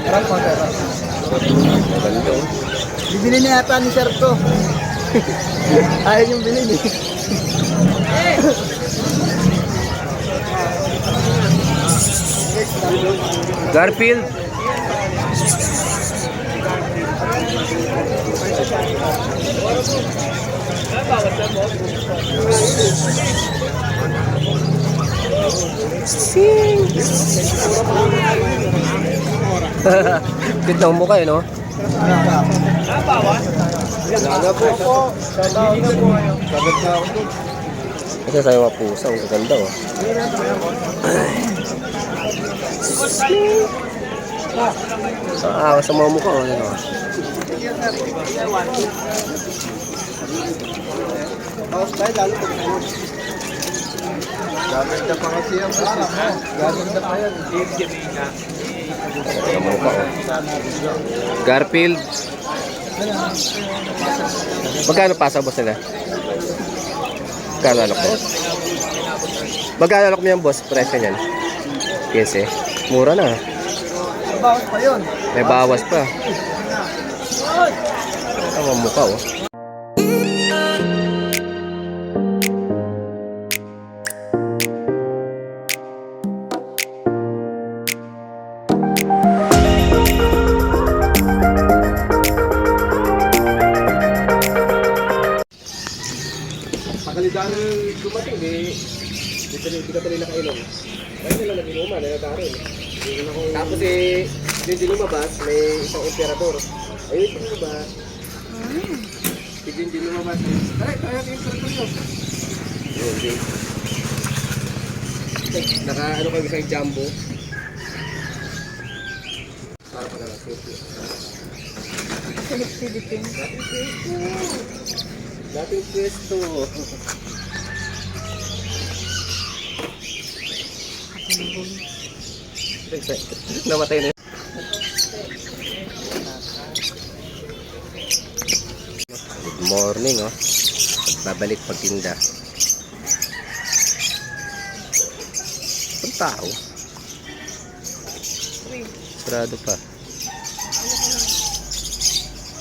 Maganda. Bibili na yata ni Sir to. Ayaw yung bilhin eh. Garfield. Sing. Kita mo mukha eh, no? Lala po. Hindi na po kayo. Sagot na ako doon. Kasi sa'yo mga pusa, ang ganda oh. Sa mga mukha oh, ano? Tapos tayo lalo pag gamit na pa kasi yung gamit na pa yan. Sa mukha oh. Garfield. Magkano pasa boss nila? Magkano alok mo? Magkano alok mo yan boss? Presyo niyan? 15. Mura na. Bawas pa yun. May bawas pa. Ang mukha oh. Pakalitan dumating eh. Hindi ka tuloy nakainom. Kaya nila nag-inuman, nagkakaroon. Tapos eh, hindi lumabas, may isang emperador. Ayun yung lumabas. Hindi lumabas. Ay, kaya yung emperador yun. Yun. Naka-ano kayo sa jumbo. Para pala lang. Philippines. Dating pwesto. Namatay na yun. Good morning oh. Babalik pagtinda. Ang tao. Sarado pa.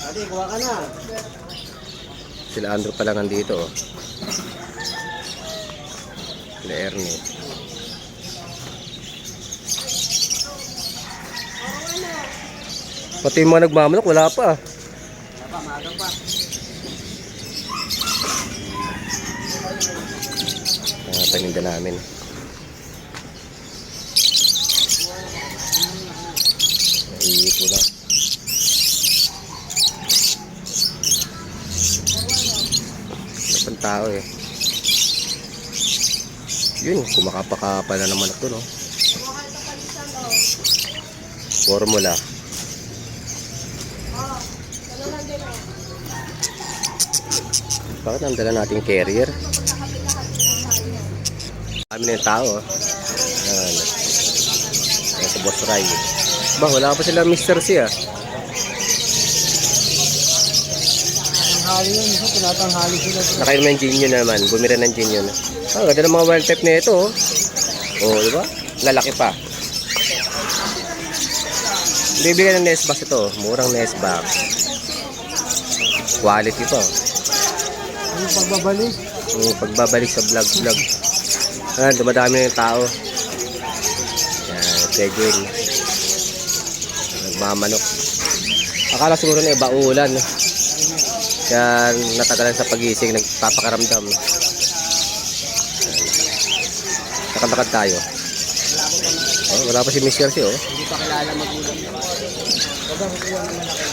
Ate, kuha ka na. Sila Andrew pa lang nandito oh. Sila Ernie. Pati yung mga nagmamanok wala pa. Maaga pa. Paninda namin. Iipo na. Napang tao eh. Yun, kumakapakapa na naman ako no. Formula. Bakit nandala nating carrier? Kami na yung tao. Ayan. Ayan sa Boss Rai. Ba, wala pa sila Mr. C ah. Tanghali yun, tinatanghali sila. Nakainom ng gin yun naman. Bumira ng gin yun. Ah, ganda ng mga wild type na ito oh. Oh, di ba? Lalaki pa. Bibigyan ng nest box ito. Murang nest box. Quality to. Yung pagbabalik. Pagbabalik sa vlog. Ah, dumadami na yung tao. Yan, schedule. Nagmamanok. Akala siguro na iba ulan. Kaya natagalan sa pagising, nagpapakaramdam. Nakadakad tayo. Oh, wala pa si Mr. C oh. Hindi pa kilala magulang. Baba, kukuha naman ako.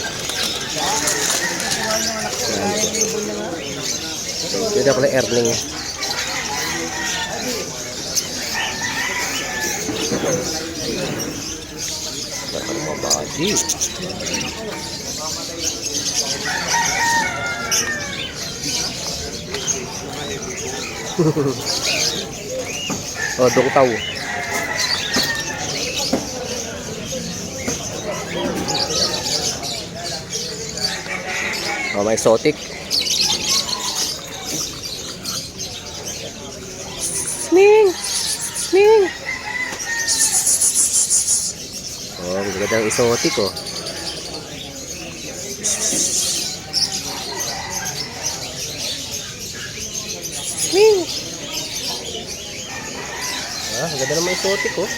Pwede ako na earning. Baka mga body. Oh, dungtaw. Oh, may exotic. Sning! Oh, ang ganda ng exotic oh. Wing! Ah, ang ganda naman exotic oh.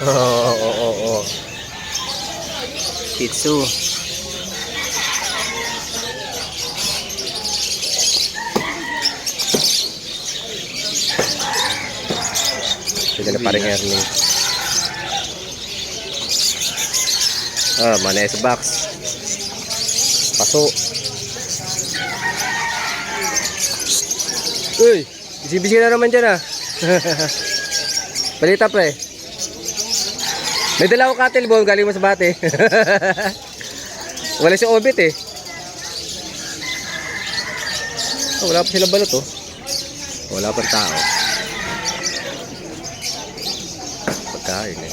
Oh. Shih Tzu. Sige na paring Ernie. Ah, Manes box. Paso. Uy, bisi-bisi na naman dyan ah. Balita pre. May dala akong cattle bone galing mo sa bate. Wala si Obit eh. Oh, wala pa sila balot oh. Wala pang tao. Pagkain eh.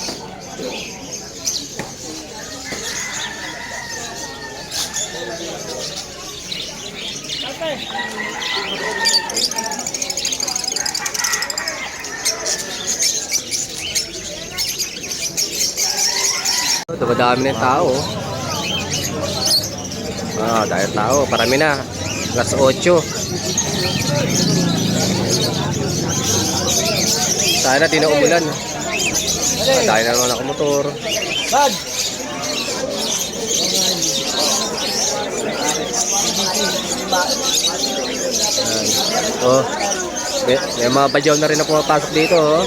Ito madami na tao. Ah, dahil tao, parami na. Alas 8. Sana di na umulan. Dahil na naman ako motor. Bag! Oh, may mga badyaw na rin na pumapasok dito oh.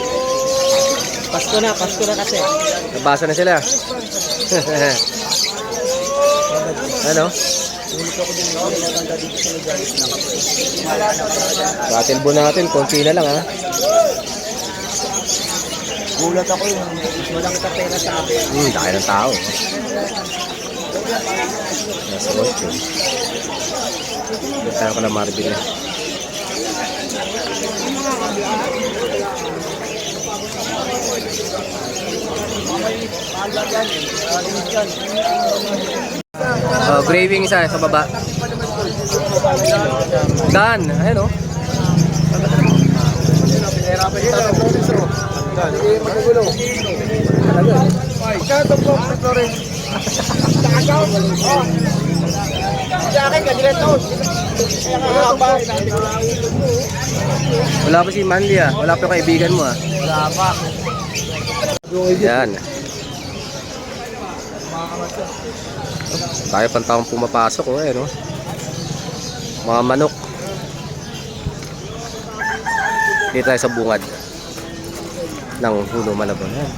Pasko na kasi. Nabasa na sila. Ano? Batilbo natin, konti na lang ha. Gulat ako yung walang kapera sa akin. Dahil ng tao. Nasa 8. Buktahan ko na Marvin eh. Oh, graving isa sa baba. Dan, ayun oh. Pinahirapan yung tao. Hindi magugulo. Magkano po, Florence? Nakagaw. Sa akin, kadireto. Wala pa si Manly ah. Wala pa yung kaibigan mo ah. Wala pa. Yan. Tayo pang taong pumapasok oh, eh, no? Mga manok. Dito tayo sa bungad ng Hulo Malabon. Yan.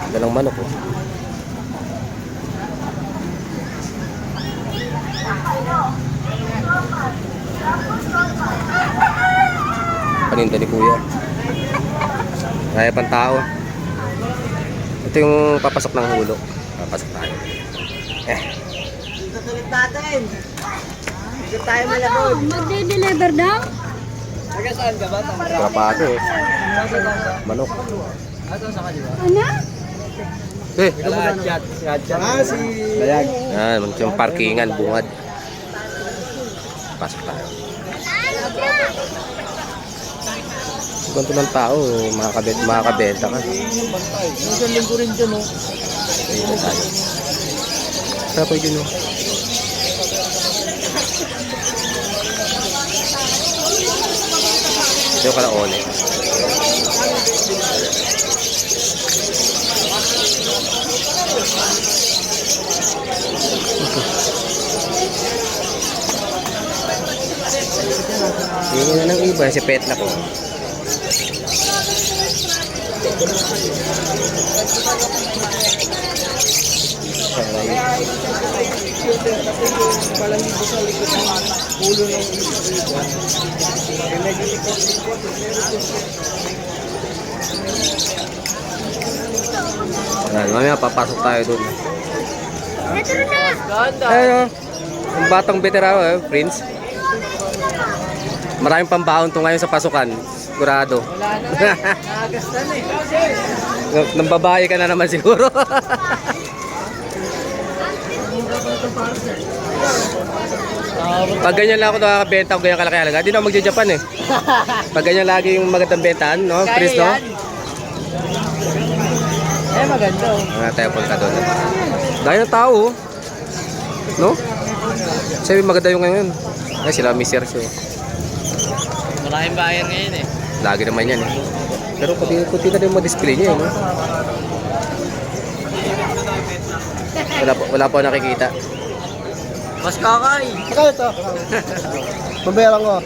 Dalang manok oh. Paninda ni Kuya. Kaya pang tao. Ito yung papasok ng hulo. Papasok tayo. Dito tulit natin. Dito tayo Malabon. Magde-deliver daw? Taga saan ka ba? Trapato eh. Manok. Ano? Chat. Si Layag. Yan, yung parkingan, bungad. Pasok tayo. Ganito ng tao, makakabenta ka. Isang linggo rin dyan, oh. Dito tayo. Sarap ko dyan, oh. Ito yung kalaone. Tingin na ng iba, si Petla ko. Ayan, mamaya papasok tayo dun. Ito na! Ayun o, yung batang veterano, Prince. Maraming pambahon to ngayon sa pasukan. Sigurado. Wala na. Nakagasta na eh. Nang babae ka na naman siguro. Pag ganyan lang ako nakakabenta ko ganyan kalaki halaga, di na ako magja-Japan eh. Pag ganyan lagi yung magandang bentahan, no? Chris, no? Eh, maganda. Mga tayo punta doon. Dahil ng tao, no? Sabi maganda yung ngayon. Ay, sila Mr. Show. Maraming buyer ngayon eh. Lagi naman yan eh. Pero puti na din yung mga display niya eh, no? Wala pa ako nakikita. Mas kakay. Ikaw ito. Mabayaran ko.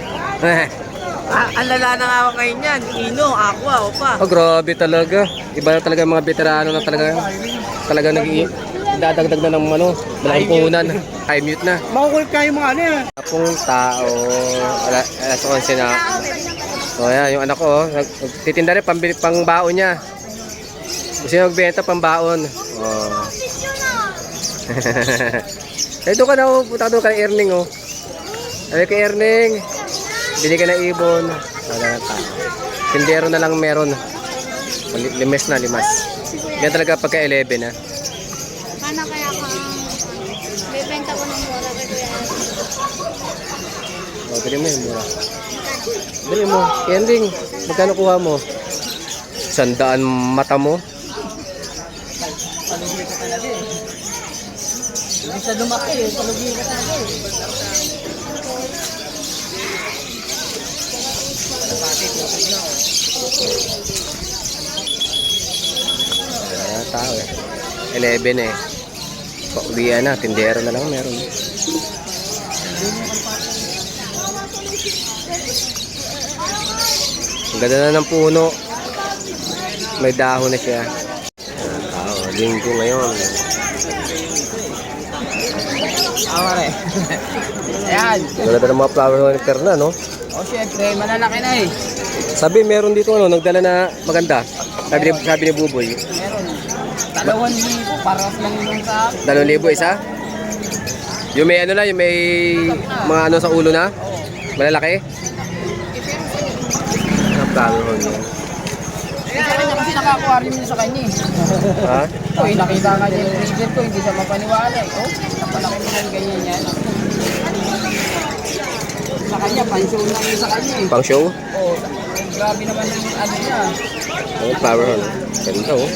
Ang lala na nga ako ngayon yan. Ino, aqua, opa. Oh, grabe talaga. Iba na talaga yung mga veterano na talaga dadagdag na ng ano, malaking puhunan. High mute na. Makukulit kayo mga ano yan. Apong tao, alas 11 na. So yan, yung anak ko, nagtitinda rin pang baon niya. Gusto niya magbenta pang baon. Oh. Eh doon ka na, punta doon ka na Erning oh. Sabi ko Erning, bili ka na ibon. Wala na tao. Tindero na lang meron. Limes na, limas. Yan talaga pagka 11 na. Paano kaya kung bibenta ko ng mura kay Kuya? Oh, bili mo yun, mura. Bili mo. Erning, magkano kuha mo? 100 mata mo? Palugi ka talaga eh. Hindi siya lumaki eh. Palugi ka talaga eh. Wala tao eh. 11 eh. Pauwian na, tindero na lang meron. Ang ganda na ng puno. May dahon na siya. Tao, linggo ngayon. Awa rin. Ayan. Ang ganda ng mga flower monitor na, no? O syempre, malalaki na eh. Sabi, meron dito ano, nagdala na maganda. Sabi ni Buboy. Meron. 2,000 paras lang yung sa 2,000 isa? Yung may ano na, yung may mga ano sa ulo na? Malalaki? Ang flower monitor. Kasi naka-aquarium yun sa kanya eh. Ha? Uy, nakita nga niya yung freezer ko, hindi siya mapaniwala eh. Oh, napalaki mo lang ganyan yan. Sa kanya, pansyon lang yun sa kanya eh. Pang show? Oh, grabe naman yung ano niya. Oh, flower monitor. Ganda oh.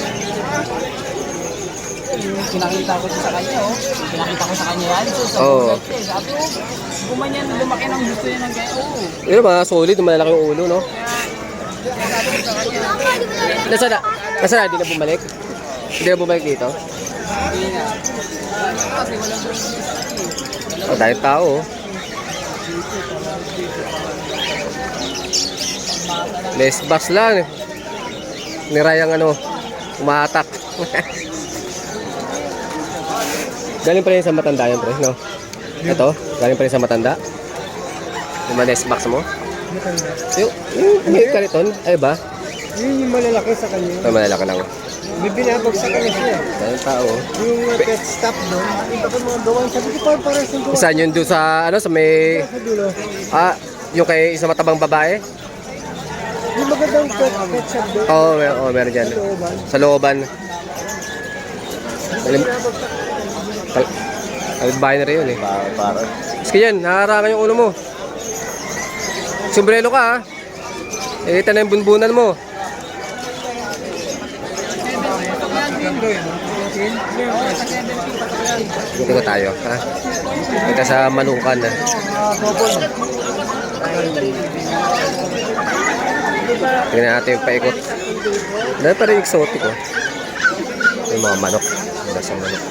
Yung kinakita ko sa kanya oh. Kinakita ko sa kanya yan. So, sa Oo. bulat eh. Sabi ko, gumanyan, lumaki ng gusto niya ng gaya. Oo. Yun ba, solid, malalaki yung ulo, no? Kaya sabi ko sa kanya, Nasaan na? Nasaan na? Hindi na bumalik? Hindi na bumalik dito? hindi na. Kasi walang business eh. Oh, dahil tao, oh. Les box lang. Nirayang ano, umahatak. Galing pa rin sa matanda yan, pre, no? Ito, galing pa rin sa matanda. Yung mga les box mo. Yung kariton, ay ba? Yun yung malalaki sa kanya. Ay, malalaki lang. May binabag sa kanya siya. Dahil tao. Yung pet stop doon, iba ko mga gawan. Sabi ko parang yung gawan Saan yun doon sa, ano, sa may, sa dulo. yung kay isang matabang babae? Yung magandang pet shop doon. Oo, meron dyan. Looban. Sa looban. Bahay na rin yun eh. Para. Kasi yan, nakaharangan yung ulo mo. Sombrero ka ha. Ito na yung bunbunan mo. Dito ko tayo ha. Ito sa Manukan ha. Tingnan natin yung paikot. Dahil pa rin exotic oh. Yung mga manok. Wala sa manok.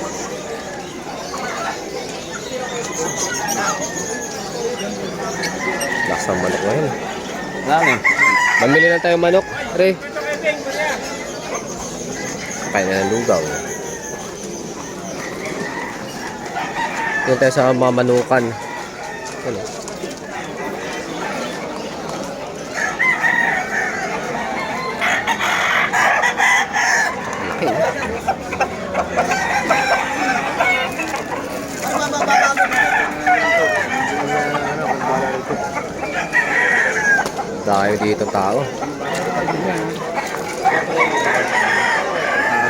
Lakas ng manok ngayon. Mamili lang tayo manok. Re. Kain na ng lugaw. Yan tayo sa mga manukan. Ano? Okay. Tayo dito tao.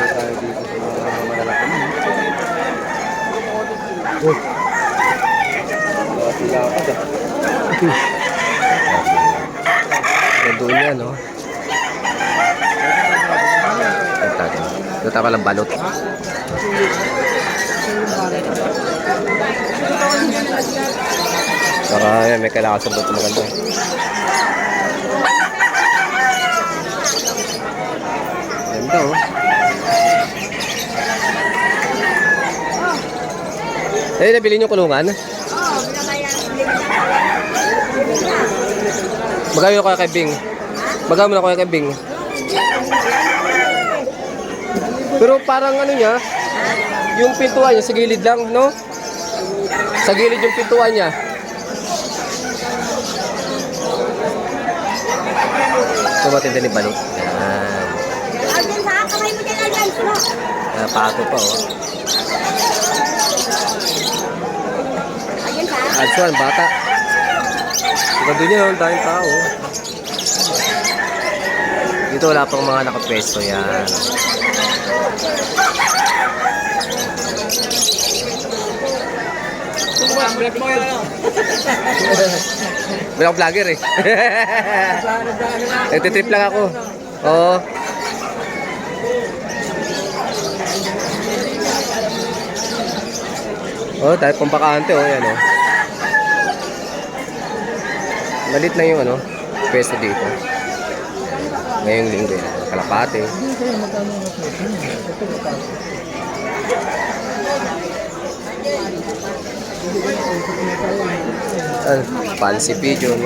Tayo dito sa mga malalaki. Oh. Lapad ah. Doon yan, no? Ito tayo palang balot. Saka yan, may kailangan sa balot maganda. Ganda, oh. Eh, nabili niyo kulungan? Oo, binabayan. Magkano na kaya kay Bing? Magkano na kaya kay Bing? Pero parang ano niya, yung pintuan niya sa gilid lang, no? Sa gilid yung pintuan niya. Ito matindi ni Balot. Ayan. Alden, saan kamay mo dyan, Alden? Pato pa, oh. Alden, saan? Adsuan, bata. Ganda niya, ang daming tao. Dito wala pang mga nakapwesto yan. Wala akong vlogger eh. Nagtitrip lang ako. Oo. Oh, dahil pampakante oh, yan oh. Malit na yung ano, pwesto dito. Ngayong linggo yan, Kalapate. Fancy pigeon.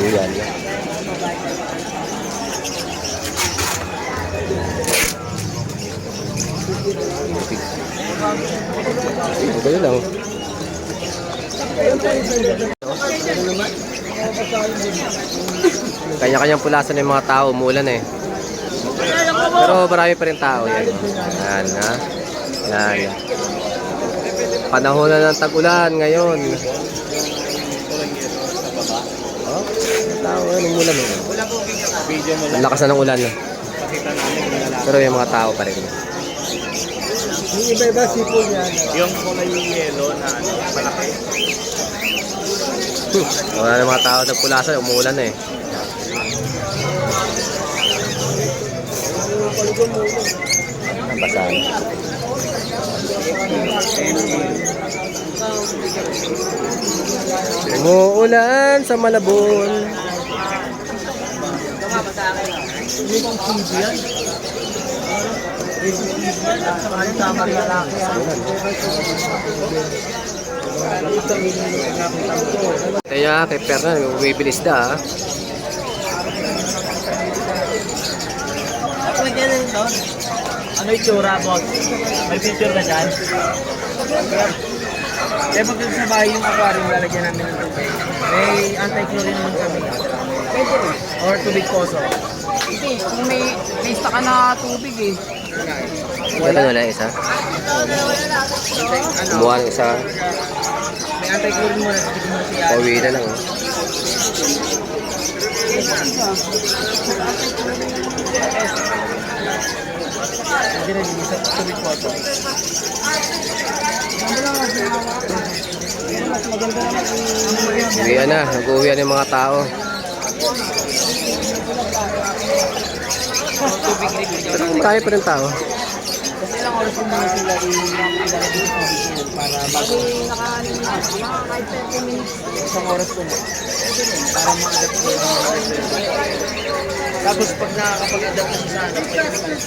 Yan. Ganyan lang. Kanya-kanyang pulasan ng mga tao, umuulan eh. Pero marami pa rin tao yan. Yan ha. Yan. Panahon na ng tag-ulan ngayon. Oh, tao yan, umulan eh. Ang lakas na ng ulan. Pero yung mga tao pa rin. Yung iba-iba sipol yan. Yung kulay yellow na ano, malaki. Wala na mga tao nagpulasan, umuulan eh. Ang basahan. Umuulan sa Malabon. Hindi kong TV yan. Tama lalaki yan. Kaya kay Fernan, bumibilis da ah. Ano yung tsura, boss? May picture ka dyan? Kaya pag sa bahay yung aquarium, lalagyan namin ng tubig. May anti-chlorine naman kami. Or tubig poso. Hindi, kung may stock ka na tubig eh. Wala isa. Kumuha ng isa. May anti-chlorine muna, titigil mo siya. Pauwi na lang oh. Hindi na din sa tubig poso. Uwian na, nag-uwian yung mga tao. Pero marami pa rin tao. Kasi ilang oras yung mga sila ilalagay sa tubig para bago. Kahit 30 minutes. Isang oras po na. Para ma-adapt ko yung mga tapos pag nakakapag-adapt ko sa ano, chemicals.